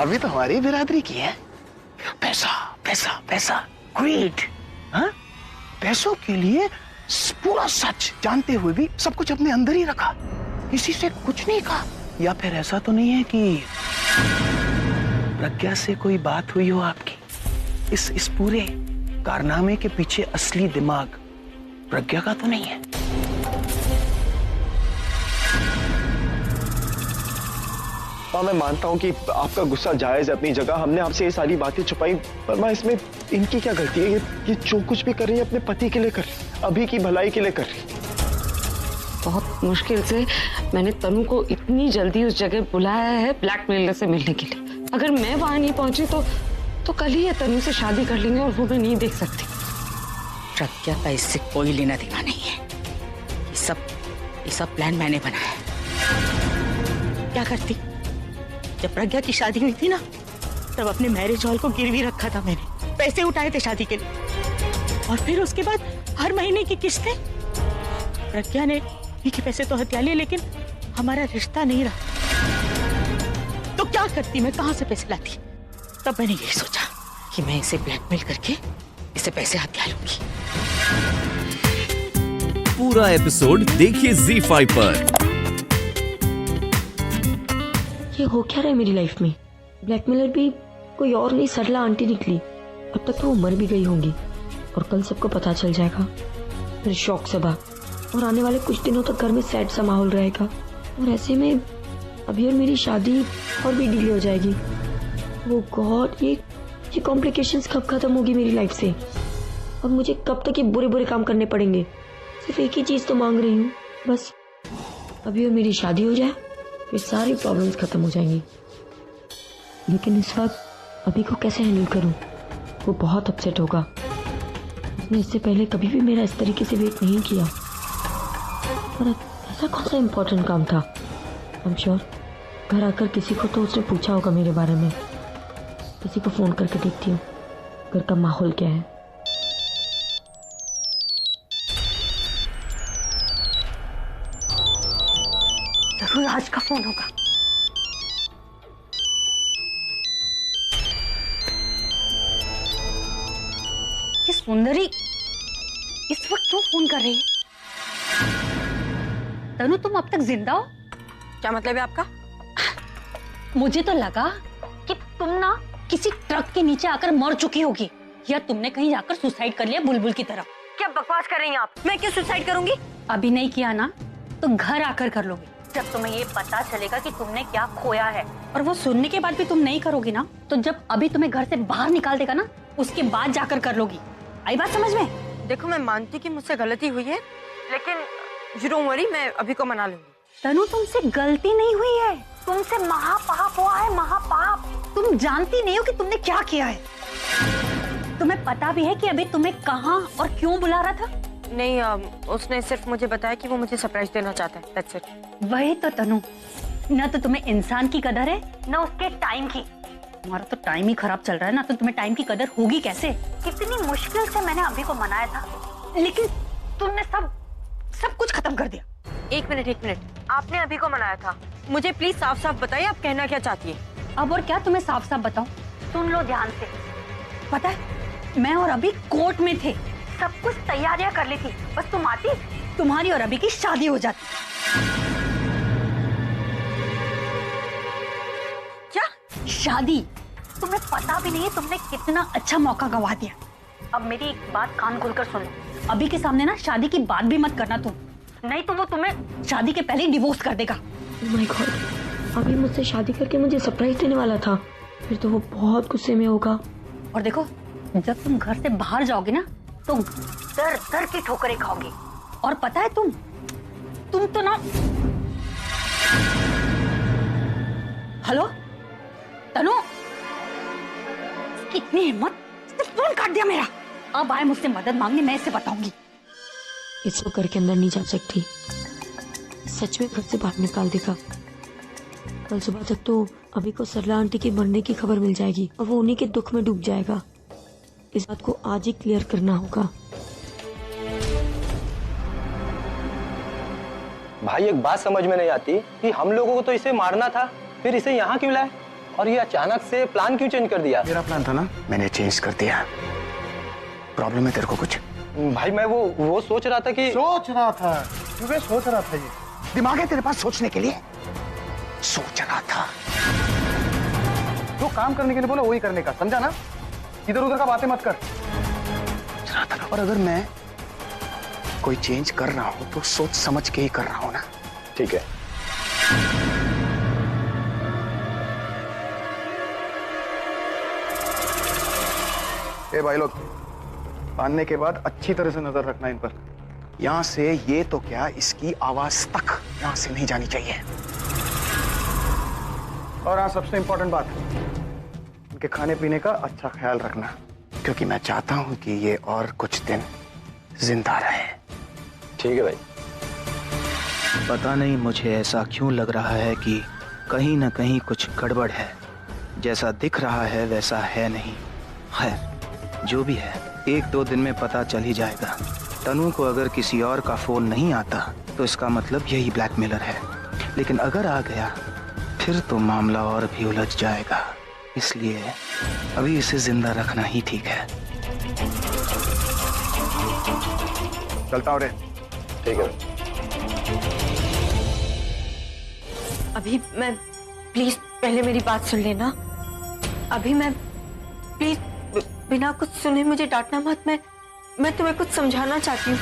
अभी तो हमारी बिरादरी की है। पैसा पैसा पैसा, ग्रीड। हाँ, पैसों के लिए पूरा सच जानते हुए भी सब कुछ अपने अंदर ही रखा, किसी से कुछ नहीं कहा। या फिर ऐसा तो नहीं है कि प्रज्ञा से कोई बात हुई हो आपकी? इस पूरे कारनामे के पीछे असली दिमाग प्रज्ञा का तो नहीं है? हाँ, मैं मानता हूँ कि आपका गुस्सा जायज है अपनी जगह। हमने आपसे ये सारी बातें छुपाई, पर माँ इसमें इनकी क्या गलती है? ये जो कुछ भी कर रही है अपने पति के लिए कर रही है, अभी की भलाई के लिए कर रही है। बहुत मुश्किल से मैंने तनु को इतनी जल्दी उस जगह बुलाया है ब्लैकमेलर से मिलने के लिए। अगर मैं वहां नहीं पहुंची तो कल ही ये तनु से शादी कर लेंगे और वो मैं नहीं देख सकती। प्रज्ञा का इससे कोई लेना देना नहीं है। ये सब प्लान मैंने बनाया है। क्या करती, जब प्रज्ञा की शादी हुई थी ना, तब अपने मैरिज हॉल को गिरवी रखा था मैंने, पैसे उठाए थे शादी के लिए, और फिर उसके बाद हर महीने की किस्तें। प्रज्ञा ने के पैसे तो हत्या लिए, लेकिन हमारा रिश्ता नहीं रहा। तो क्या करती, मैं कहां से पैसे लाती? तब मैंने यही सोचा कि मैं इसे ब्लैकमेल करके इसे पैसे हत्या लूंगी। पूरा एपिसोड देखिए ZEE5 पर। ये हो क्या रहा है मेरी लाइफ में? ब्लैकमेलर भी कोई और नहीं, सरला आंटी निकली। अब तक तो वो मर भी गई होंगी और कल सबको पता चल जाएगा। फिर शौक सभा और आने वाले कुछ दिनों तक घर में सैड सा माहौल रहेगा, और ऐसे में अभी और मेरी शादी और भी डिले हो जाएगी। वो गॉड, ये कॉम्प्लिकेशंस कब खत्म होगी मेरी लाइफ से? और मुझे कब तक ये बुरे बुरे काम करने पड़ेंगे? सिर्फ एक ही चीज तो मांग रही हूँ, बस अभी और मेरी शादी हो जाए, फिर सारी प्रॉब्लम्स खत्म हो जाएंगी। लेकिन इस वक्त अभी को कैसे हैंडल करूँ? वो बहुत अपसेट होगा। उसने इससे पहले कभी भी मेरा इस तरीके से वेट नहीं किया। और ऐसा कौन सा इम्पोर्टेंट काम था? आई एम श्योर घर आकर किसी को तो उसने पूछा होगा मेरे बारे में। किसी को फोन करके देखती हूँ घर का माहौल क्या है। जरूर आज का फोन होगा। ये सुंदरी इस वक्त क्यों फोन कर रही है? तनु, तुम अब तक जिंदा हो? क्या मतलब है आपका? मुझे तो लगा कि तुम ना किसी ट्रक के नीचे आकर मर चुकी होगी, या तुमने कहीं जाकर सुसाइड कर लिया बुलबुल की तरह। क्या बकवास कर रही हैं आप? मैं क्यों सुसाइड करूंगी? अभी नहीं किया ना तो घर आकर कर लोगे, जब तुम्हें ये पता चलेगा कि तुमने क्या खोया है। और वो सुनने के बाद भी तुम नहीं करोगी ना, तो जब अभी तुम्हें घर से बाहर निकाल देगा ना, उसके बाद जाकर कर लोगी। आई बात समझ में? देखो, मैं मानती कि मुझसे गलती हुई है, लेकिन यू डोंट वरी, मैं अभी को मना लूंगी। तनु, तुमसे गलती नहीं हुई है, तुमसे महापाप हुआ है, महापाप। तुम जानती नहीं हो कि तुमने क्या किया है। तुम्हें पता भी है कि अभी तुम्हें कहाँ और क्यों बुला रहा था? नहीं, उसने सिर्फ मुझे बताया कि वो मुझे सरप्राइज देना चाहता है, दैट्स इट। वही तो तनु, न तो तुम्हें इंसान की कदर है, न उसके टाइम की। तुम्हारा तो टाइम ही खराब चल रहा है ना, तो तुम्हें टाइम की कदर होगी कैसे? कितनी मुश्किल से मैंने अभी को मनाया था, लेकिन तुमने सब कुछ खत्म कर दिया। एक मिनट, आपने अभी को मनाया था। मुझे प्लीज साफ साफ बताइए, आप कहना क्या चाहती है? अब और क्या तुम्हें साफ साफ बताऊं? सुन लो ध्यान से। पता है, मैं और अभी कोर्ट में थे, सब कुछ तैयारियां कर ली थी, बस तुम आती, तुम्हारी और अभी की शादी हो जाती। क्या शादी? तुम्हें पता भी नहीं है तुमने कितना अच्छा मौका गवा दिया। अब मेरी एक बात कान खोलकर सुन लो, अभी के सामने ना शादी की बात भी मत करना तुम, नहीं तो वो तुम्हें शादी के पहले ही डिवोर्स कर देगा। ओह माय गॉड, अभी मुझसे शादी करके मुझे सरप्राइज देने वाला था, फिर तो वो बहुत गुस्से में होगा। और देखो, जब तुम घर से बाहर जाओगे ना, तो दर दर की ठोकरें खाओगे। और पता है तुम तो ना। हेलो तनु, कितनी हिम्मत, फोन काट दिया मेरा। अब आए मुझसे मदद मांगने, मैं इसे बताऊंगी। इसको करके अंदर नहीं जा सकती, सच में घर से बाहर निकाल देगा। कल सुबह तक तो अभी को सरला आंटी की मरने की खबर मिल जाएगी और वो उन्हीं के दुख में डूब जाएगा। इस बात को आज ही क्लियर करना होगा। भाई, एक बात समझ में नहीं आती कि हम लोगों को तो इसे मारना था, फिर इसे यहाँ क्यों लाए? और ये अचानक से प्लान क्यों चेंज कर दिया? मेरा प्लान था ना, मैंने चेंज कर दिया। प्रॉब्लम है तेरे को कुछ? भाई मैं वो सोच रहा था कि सोच रहा था ये दिमाग है तेरे पास सोचने के लिए? सोच रहा था। जो काम करने के लिए बोला वही करने का, समझा ना? इधर उधर का बातें मत कर। और अगर मैं कोई चेंज कर रहा हूं तो सोच समझ के ही कर रहा हूं ना। ठीक है। ए भाई लोग, बांधने के बाद अच्छी तरह से नजर रखना इन पर। यहां से ये तो क्या, इसकी आवाज तक यहां से नहीं जानी चाहिए। और हाँ, सबसे इंपॉर्टेंट बात, इनके खाने पीने का अच्छा ख्याल रखना, क्योंकि मैं चाहता हूं कि ये और कुछ दिन जिंदा रहे। ठीक है भाई। पता नहीं मुझे ऐसा क्यों लग रहा है कि कहीं ना कहीं कुछ गड़बड़ है। जैसा दिख रहा है वैसा है नहीं। खैर जो भी है, 1-2 दिन में पता चल ही जाएगा। तनु को अगर किसी और का फोन नहीं आता तो इसका मतलब यही ब्लैकमेलर है, लेकिन अगर आ गया फिर तो मामला और भी उलझ जाएगा। इसलिए अभी इसे जिंदा रखना ही ठीक है। चलता हूँ रे। ठीक है। अभी मैं, प्लीज पहले मेरी बात सुन लेना। अभी मैं, प्लीज बिना कुछ सुने मुझे डांटना मत। मैं तुम्हें कुछ समझाना चाहती हूँ।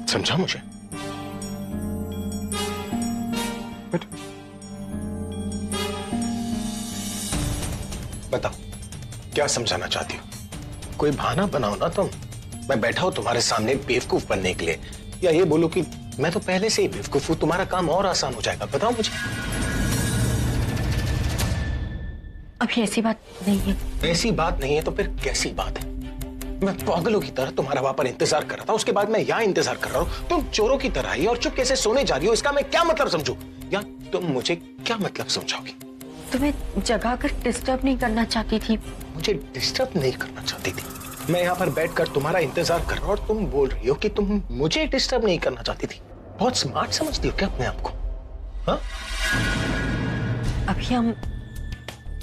समझा मुझे? बताओ क्या समझाना चाहती हो? कोई बहाना बनाओ ना तुम। मैं बैठा हूं तुम्हारे सामने बेवकूफ बनने के लिए, या ये बोलो कि मैं तो पहले से ही बेवकूफ हूं, तुम्हारा काम और आसान हो जाएगा। बताओ मुझे। अभी ऐसी बात नहीं है। ऐसी बात नहीं है तो फिर कैसी बात है? मैं पागलों की तरह तुम्हारा वहां पर इंतजार कर रहा था, उसके बाद मैं यहाँ इंतजार कर रहा हूँ। तुम चोरों की तरह आई और चुपके से सोने जा रही हो। इसका मैं क्या मतलब समझूं? या तुम मुझे क्या मतलब समझाओगी? तुम्हें जगा कर डिस्टर्ब नहीं करना चाहती थी। मुझे डिस्टर्ब नहीं करना चाहती थी। मैं यहाँ पर बैठकर तुम्हारा इंतजार कर रहा हूँ और तुम बोल रही हो कि तुम मुझे डिस्टर्ब नहीं करना चाहती थी। बहुत स्मार्ट समझती हो क्या अपने आप को? हाँ? अभी हम,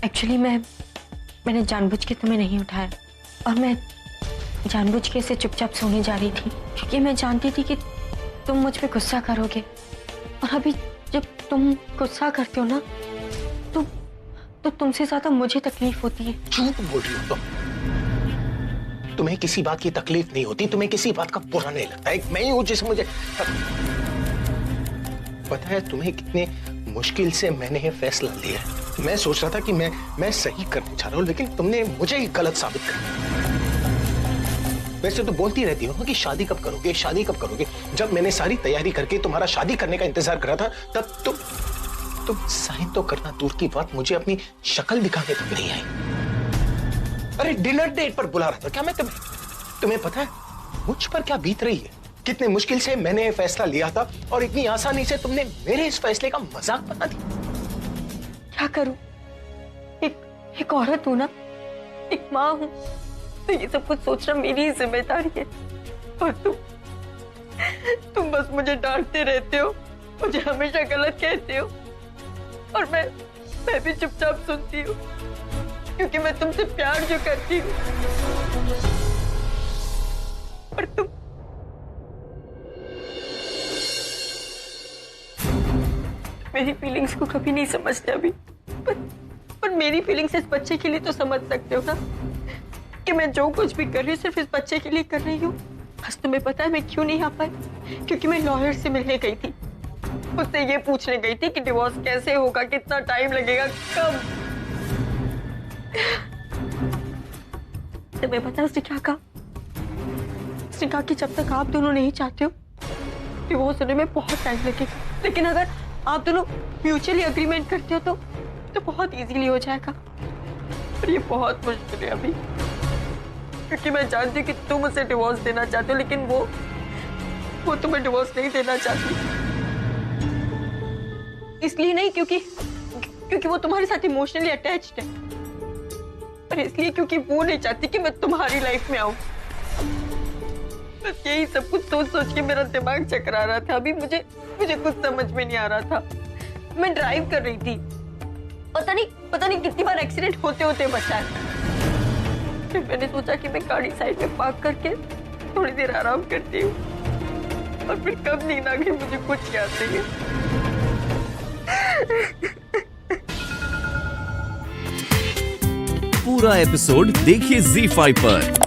एक्चुअली मैंने जानबूझ के तुम्हें नहीं उठाया, और मैं जानबूझ के से चुपचाप सोने जा रही थी, क्योंकि मैं जानती थी कि तुम मुझ पे गुस्सा करोगे। और अभी जब तुम गुस्सा करते हो ना, तो तुमसे ज्यादा मुझे तकलीफ होती है। झूठ बोल रही हो तुम। तुम्हें किसी बात की तकलीफ नहीं होती, तुम्हें किसी बात का बुरा नहीं लगता। एक मैं ही हूं जिसे मुझे पता है तुम्हें कितने मुश्किल से मैंने ये फैसला लिया है। मैं सोच रहा था कि मैं सही करने जा रहा हूं, लेकिन तुमने मुझे ही गलत साबित कर दिया। वैसे तो बोलती रहती हो कि शादी कब करोगे, शादी कब करोगे। जब मैंने सारी तैयारी करके तुम्हारा शादी करने का इंतजार करा था, तब तुम साइन तो करना दूर की बात, मुझे अपनी शक्ल दिखाने तक नहीं आई। अरे डिनर डेट पर बुला रहा था क्या मैं तुम्हें पता है मुझ पर क्या बीत रही है? कितने मुश्किल से मैंने ये फैसला लिया था और इतनी आसानी से तुमने मेरे इस फैसले का मजाक बना दिया। क्या करूं? एक औरत हूं ना, एक माँ हूं, तो ये सब कुछ सोचना मेरी ही जिम्मेदारी है। और तुम बस मुझे डांटते रहते हो, मुझे हमेशा गलत कहते हो, और मैं भी चुपचाप सुनती हूँ, क्योंकि मैं तुमसे प्यार जो करती हूँ। और तुम मेरी फीलिंग्स को कभी नहीं समझते अभी, पर मेरी फीलिंग्स इस बच्चे के लिए तो समझ सकते हो ना, कि मैं जो कुछ भी कर रही हूँ सिर्फ इस बच्चे के लिए कर रही हूँ। बस तुम्हें पता है मैं क्यों नहीं आ पाई? क्योंकि मैं लॉयर से मिलने गई थी, उससे ये पूछने गई थी कि डिवोर्स कैसे होगा, कितना टाइम लगेगा, कब। तुम्हें पता है उसने क्या कहा? उसने कहा कि जब तक आप दोनों नहीं चाहते हो डिवोर्स होने में बहुत टाइम लगेगा, लेकिन अगर आप दोनों म्यूचुअली अग्रीमेंट करते हो तो बहुत इजीली हो जाएगा। और ये बहुत मुश्किल है अभी, क्योंकि मैं जानती हूँ कि तुम उसे डिवोर्स देना चाहते हो, लेकिन वो तुम्हें डिवोर्स नहीं देना चाहती। इसलिए नहीं क्योंकि वो तुम्हारे साथ इमोशनली अटैच्ड है, पर इसलिए क्योंकि वो नहीं चाहती कि मैं तुम्हारी लाइफ में आऊं। बस यही सब कुछ सोच सोच के मेरा दिमाग चकरा रहा था। अभी मुझे कुछ समझ में नहीं आ रहा था। मैं ड्राइव कर रही थी, पता नहीं कितनी बार एक्सीडेंट होते होते बचा है। फिर मैंने सोचा कि मैं गाड़ी साइड में पार्क करके थोड़ी देर आराम करती हूँ, और फिर कब नींद आ गई मुझे कुछ याद नहीं है। पूरा एपिसोड देखिए ZEE5 पर।